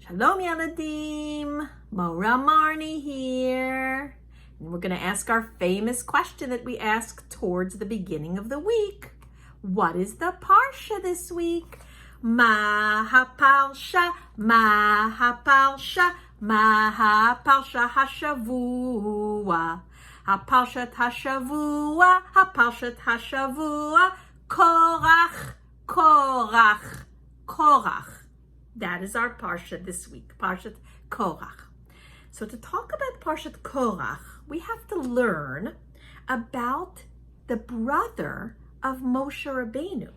Shalom Yaladim, Mora Marnie here. And we're going to ask our famous question that we ask towards the beginning of the week. What is the Parsha this week? Ma ha-Parsha, Ma ha-Parsha, Ma ha-Parsha ha-Shavua. Ha-Parshat ha-Shavua, Ha-Parshat ha-Shavua, Korach, Korach, Korach. That is our Parsha this week, Parshat Korach. So to talk about Parshat Korach, we have to learn about the brother of Moshe Rabbeinu.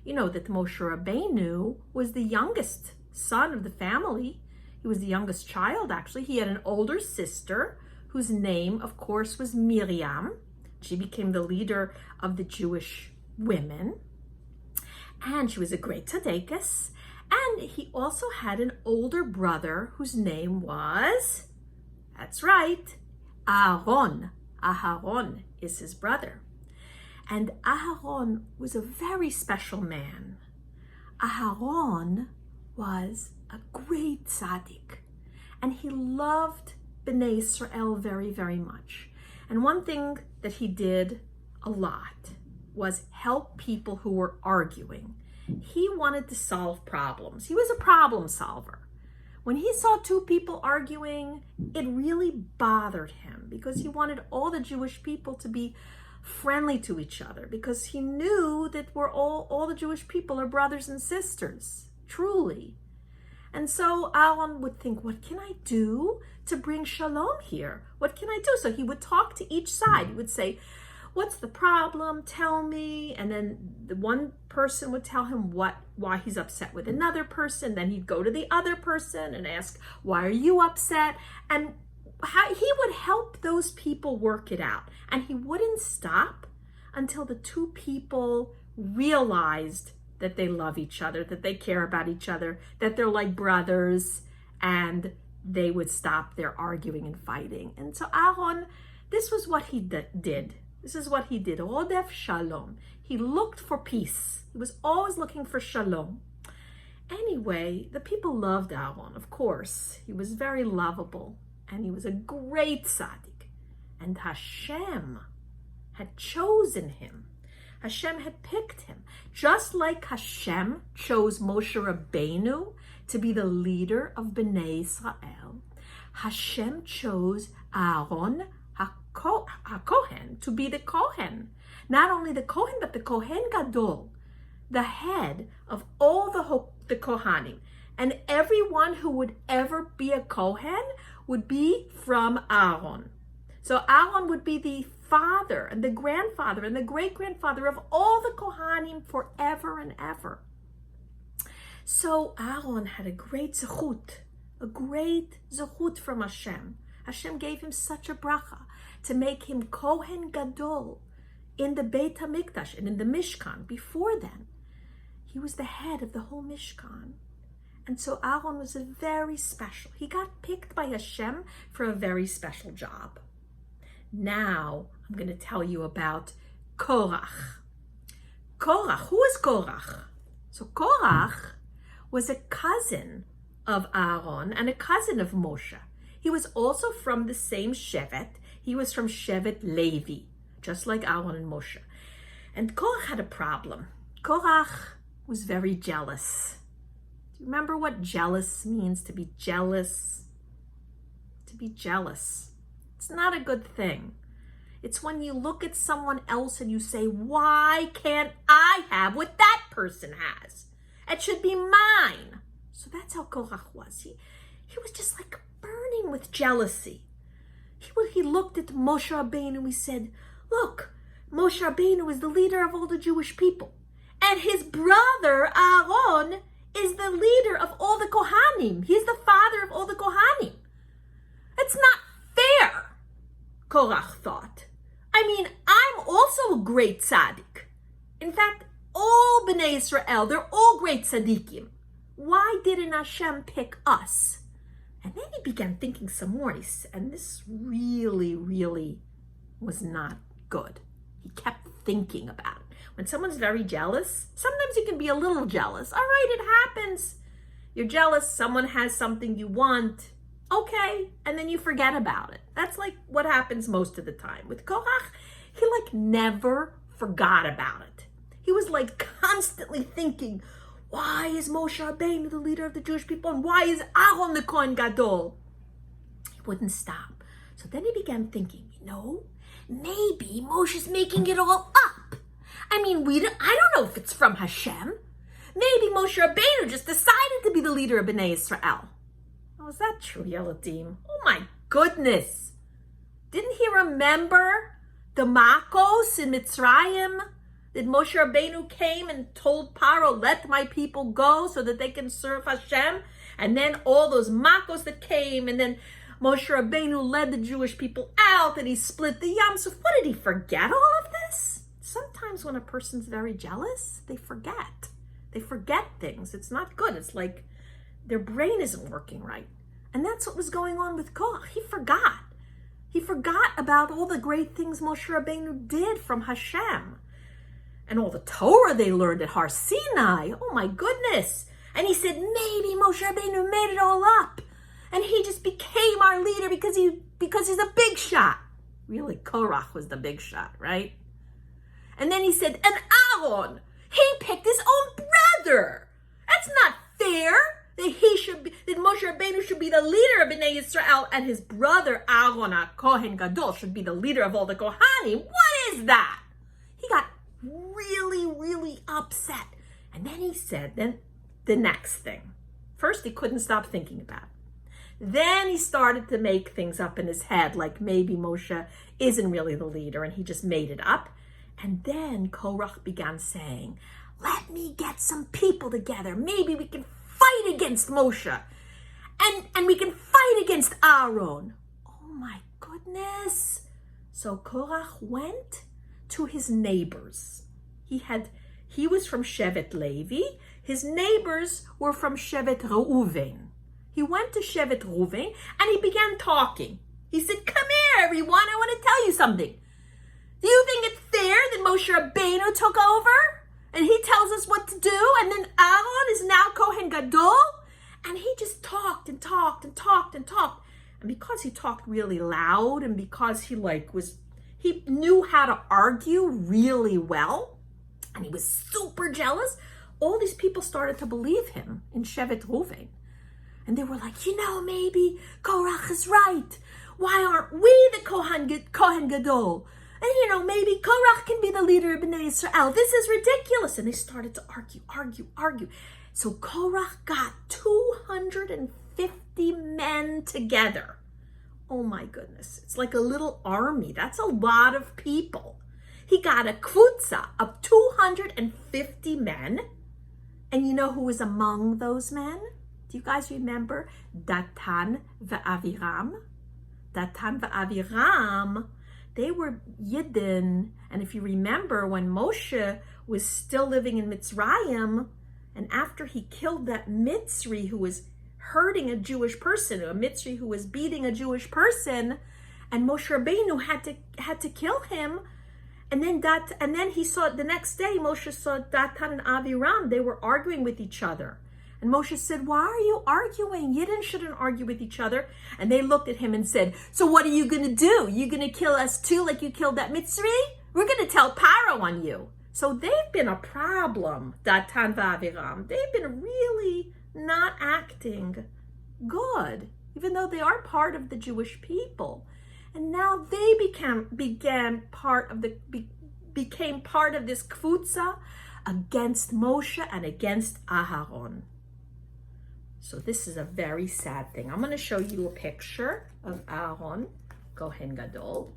You know that Moshe Rabbeinu was the youngest son of the family. He was the youngest child, actually. He had an older sister whose name, of course, was Miriam. She became the leader of the Jewish women. And she was a great tzaddikus. And he also had an older brother whose name was, that's right, Aharon. Aharon is his brother. And Aharon was a very special man. Aharon was a great tzaddik. And he loved Bnei Israel very, very much. And one thing that he did a lot was help people who were arguing. He wanted to solve problems. He was a problem solver. When he saw two people arguing, it really bothered him because he wanted all the Jewish people to be friendly to each other, because he knew that we're all the Jewish people are brothers and sisters, truly. And so Aharon would think, what can I do to bring shalom here? What can I do? So he would talk to each side. He would say, what's the problem? Tell me. And then the one person would tell him why he's upset with another person. Then he'd go to the other person and ask, why are you upset? And he would help those people work it out. And he wouldn't stop until the two people realized that they love each other, that they care about each other, that they're like brothers, and they would stop their arguing and fighting. And so Aharon, this was what he did. This is what he did. Rodef Shalom. He looked for peace. He was always looking for Shalom. Anyway, the people loved Aharon, of course. He was very lovable, and he was a great tzaddik. And Hashem had chosen him. Hashem had picked him. Just like Hashem chose Moshe Rabbeinu to be the leader of Bnei Israel, Hashem chose Aharon, HaKohen, to be the Kohen. Not only the Kohen, but the Kohen Gadol, the head of all the Kohanim. And everyone who would ever be a Kohen would be from Aharon. So Aharon would be the father and the grandfather and the great-grandfather of all the Kohanim forever and ever. So Aharon had a great zechut from Hashem. Hashem gave him such a bracha to make him Kohen Gadol in the Beit HaMikdash and in the Mishkan. Before then, he was the head of the whole Mishkan. And so Aharon was very special. He got picked by Hashem for a very special job. Now, I'm going to tell you about Korach. Korach, who is Korach? So Korach was a cousin of Aharon and a cousin of Moshe. He was also from the same Shevet. He was from Shevet Levi, just like Aharon and Moshe. And Korach had a problem. Korach was very jealous. Do you remember what jealous means? To be jealous. To be jealous. It's not a good thing. It's when you look at someone else and you say, why can't I have what that person has? It should be mine. So that's how Korach was. He was just like burning with jealousy. He looked at Moshe Rabbeinu and he said, look, Moshe Rabbeinu is the leader of all the Jewish people. And his brother, Aharon, is the leader of all the Kohanim. He's the father of all the Kohanim. It's not fair, Korach thought. I mean, I'm also a great tzaddik. In fact, all Bnei Israel, they're all great tzaddikim. Why didn't Hashem pick us? And then he began thinking some more, and this really, really was not good. He kept thinking about it. When someone's very jealous, sometimes you can be a little jealous. All right, it happens. You're jealous, someone has something you want, okay, and then you forget about it. That's like what happens most of the time. With Korach, he like never forgot about it. He was like constantly thinking, why is Moshe Rabbeinu the leader of the Jewish people, and why is Aharon the Kohen Gadol? He wouldn't stop. So then he began thinking, maybe Moshe's making it all up. I mean, I don't know if it's from Hashem. Maybe Moshe Rabbeinu just decided to be the leader of Bnei Israel. Oh, is that true, Yeladim? Oh my goodness. Didn't he remember the Makos in Mitzrayim? Did Moshe Rabbeinu came and told Paro, let my people go so that they can serve Hashem? And then all those Makos that came, and then Moshe Rabbeinu led the Jewish people out, and he split the Yam Suf. What, did he forget all of this? Sometimes when a person's very jealous, they forget. They forget things. It's not good. It's like their brain isn't working right. And that's what was going on with Korach. He forgot. He forgot about all the great things Moshe Rabbeinu did from Hashem. And all the Torah they learned at Har Sinai. Oh my goodness. And he said, maybe Moshe Rabbeinu made it all up. And he just became our leader because he's a big shot. Really, Korach was the big shot, right? And then he said, and Aharon, he picked his own brother. That's not fair that Moshe Rabbeinu should be the leader of Bnei Israel, and his brother Aharon HaKohen Gadol should be the leader of all the Kohanim. What is that? He got really, really upset. And then he said, then the next thing. First, he couldn't stop thinking about it. Then he started to make things up in his head, like maybe Moshe isn't really the leader and he just made it up. And then Korach began saying, let me get some people together. Maybe we can fight against Moshe. And we can fight against Aharon. Oh my goodness. So Korach went to his neighbors. He was from Shevet Levi. His neighbors were from Shevet Reuven. He went to Shevet Reuven and he began talking. He said, come here, everyone. I want to tell you something. Do you think it's fair that Moshe Rabbeinu took over and he tells us what to do, and then Aharon is now Kohen Gadol? And he just talked and talked and talked and talked. And because he talked really loud, and because he knew how to argue really well, and he was super jealous, all these people started to believe him in Shevet Reuven. And they were like, maybe Korach is right. Why aren't we the Kohen Gadol? And, maybe Korach can be the leader of Bnei Israel. This is ridiculous. And they started to argue. So Korach got 250 men together. Oh my goodness. It's like a little army. That's a lot of people. He got a kvutza of 250 men. And you know who was among those men? Do you guys remember Datan ve'Aviram? Datan ve'Aviram, they were Yidden. And if you remember, when Moshe was still living in Mitzrayim, and after he killed that Mitzri who was hurting a Jewish person, a Mitzri who was beating a Jewish person, and Moshe Rabbeinu had to kill him. And then he saw the next day, Moshe saw Datan and Aviram. They were arguing with each other. And Moshe said, why are you arguing? Yidden shouldn't argue with each other. And they looked at him and said, so what are you going to do? You going to kill us too like you killed that Mitzri? We're going to tell Paro on you. So they've been a problem, Datan v'Aviram. They've been really not acting good, even though they are part of the Jewish people. And now they became part of this kvutza against Moshe and against Aharon. So this is a very sad thing. I'm going to show you a picture of Aharon, Kohen Gadol.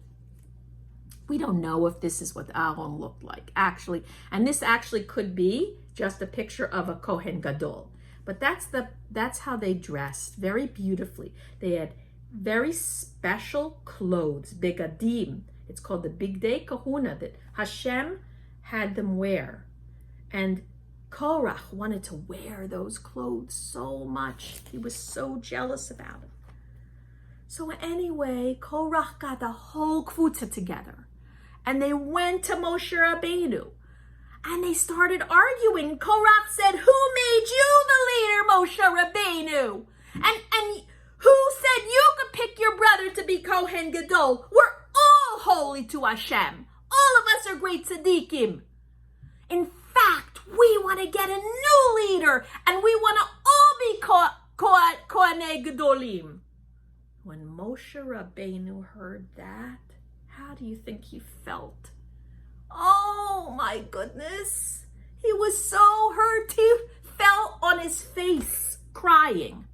We don't know if this is what Aharon looked like, actually. And this actually could be just a picture of a Kohen Gadol. But that's how they dressed, very beautifully. They had very special clothes, begadim. It's called the Bigdei Kahuna, that Hashem had them wear. And Korach wanted to wear those clothes so much. He was so jealous about it. So anyway, Korach got the whole kvutza together. And they went to Moshe Rabbeinu. And they started arguing. Korach said, who made you the leader, Moshe Rabbeinu? And who said you could pick your brother to be Kohen Gadol? We're all holy to Hashem. All of us are great tzaddikim. In fact, we want to get a new leader, and we want to all be Kohenei Gadolim. When Moshe Rabbeinu heard that, how do you think he felt? Oh my goodness. He was so hurt. He fell on his face crying.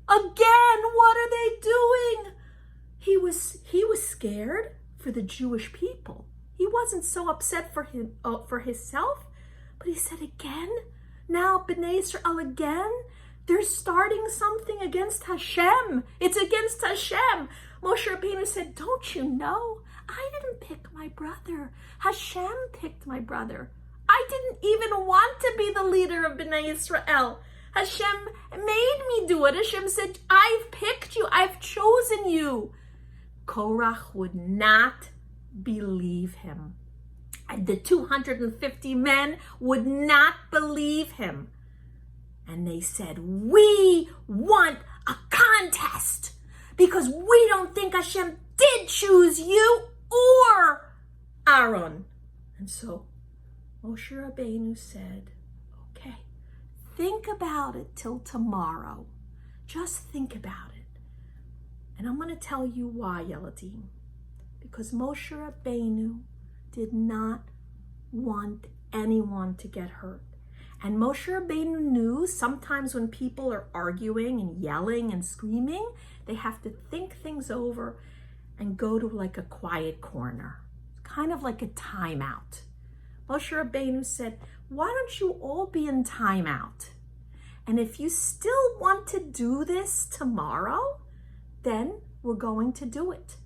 Again, what are they doing? He was scared for the Jewish people. He wasn't so upset for himself, but he said again, now Bnei Israel again, they're starting something against Hashem. It's against Hashem. Moshe Rabbeinu said, don't you know? I didn't pick my brother. Hashem picked my brother. I didn't even want to be the leader of Bnei Israel. Hashem made me do it. Hashem said, I've picked you. I've chosen you. Korach would not believe him. And the 250 men would not believe him. And they said, we want a contest because we don't think Hashem did choose you or Aharon. And so Moshe Rabbeinu said, okay, think about it till tomorrow. Just think about it. And I'm going to tell you why, Yeladim. Because Moshe Rabbeinu did not want anyone to get hurt. And Moshe Rabbeinu knew sometimes when people are arguing and yelling and screaming, they have to think things over and go to like a quiet corner, kind of like a timeout. Moshe Rabbeinu said, why don't you all be in timeout? And if you still want to do this tomorrow, then we're going to do it.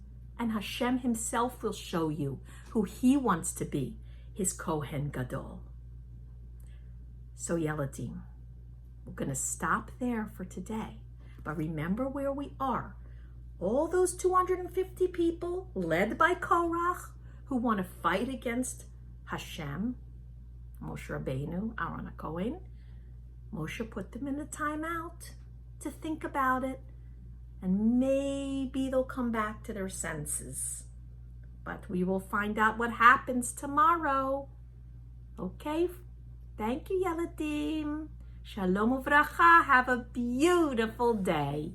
And Hashem himself will show you who he wants to be, his Kohen Gadol. So Yeladim, we're going to stop there for today. But remember where we are. All those 250 people led by Korach who want to fight against Hashem, Moshe Rabbeinu, Aharon HaKohen. Moshe put them in a timeout to think about it. And maybe they'll come back to their senses. But we will find out what happens tomorrow. Okay? Thank you, Yeladim. Shalom uvracha. Have a beautiful day.